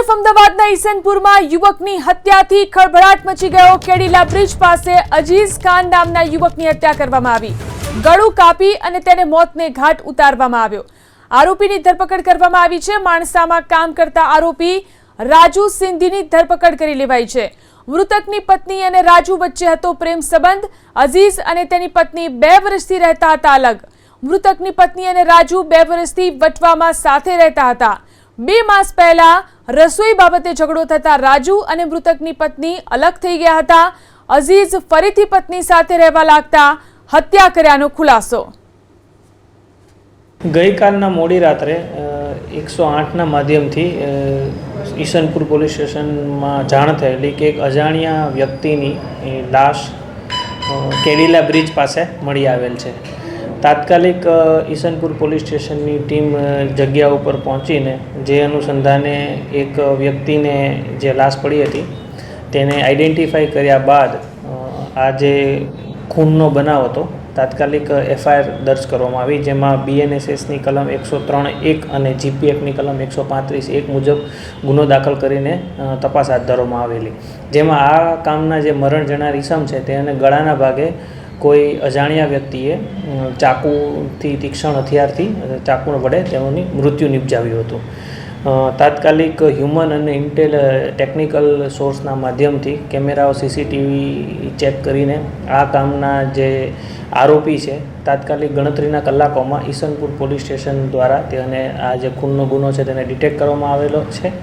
તરફ અમદાવાદના ઈસનપુરમાં યુવકની હત્યાથી ખળભળાટ મચી ગયો। કેડીલા બ્રિજ પાસે અજીઝ ખાન નામના યુવકની હત્યા કરવામાં આવી। ગળું કાપી અને તેને મોતને ઘાટ ઉતારવામાં આવ્યો। આરોપીની ધરપકડ કરવામાં આવી છે। માણસામાં કામ કરતા આરોપી રાજુ સિંધીની ધરપકડ કરી લેવાઈ છે। મૃતકની પત્ની અને રાજુ વચ્ચે હતો પ્રેમ સંબંધ। અજીઝ અને તેની પત્ની 2 વર્ષથી રહેતા હતા અલગ। મૃતકની પત્ની અને રાજુ 2 વર્ષથી વટવામાં સાથે રહેતા હતા। 2 માસ પહેલા રસોઈ બાબતે ઝઘડો થતા રાજુ અને મૃતકની પત્ની અલગ થઈ ગયા હતા। અજીઝ ફરીથી પત્ની સાથે રહેવા લાગતા હત્યા કર્યાનો ખુલાસો। ગઈકાલના મોડી રાત્રે 108ના માધ્યમથી ઈસનપુર પોલીસ સ્ટેશનમાં જાણ થયેલી કે એક અજાણ્યા વ્યક્તિની લાશ કેડીલા બ્રિજ પાસે મળી આવેલ છે। તાત્કાલિક ઈસનપુર પોલીસ સ્ટેશનની ટીમ જગ્યા ઉપર પહોંચીને જે અનુસંધાને એક વ્યક્તિને જે લાશ પડી હતી તેને આઈડેન્ટિફાઈ કર્યા બાદ આ જે ખૂનનો બનાવ હતો તાત્કાલિક એફઆઈઆર દર્જ કરવામાં આવી, જેમાં બીએનએસએસની કલમ 103(1) અને જીપીએફની કલમ 135(1) મુજબ ગુનો દાખલ કરીને તપાસ હાથ ધરવામાં આવેલી। જેમાં આ કામના જે મરણ જનાર ઈસમ છે તેને ગળાના ભાગે કોઈ અજાણ્યા વ્યક્તિએ ચાકુથી તીક્ષ્ણ હથિયારથી ચાકુ વડે તેઓની મૃત્યુ નિપજાવ્યું હતું। તાત્કાલિક હ્યુમન અને ટેકનિકલ સોર્સના માધ્યમથી કેમેરાઓ સીસીટીવી ચેક કરીને આ કામના જે આરોપી છે તાત્કાલિક ગણતરીના કલાકોમાં ઈસનપુર પોલીસ સ્ટેશન દ્વારા તેને આ જે ખૂનનો ગુનો છે તેને ડિટેક્ટ કરવામાં આવેલો છે।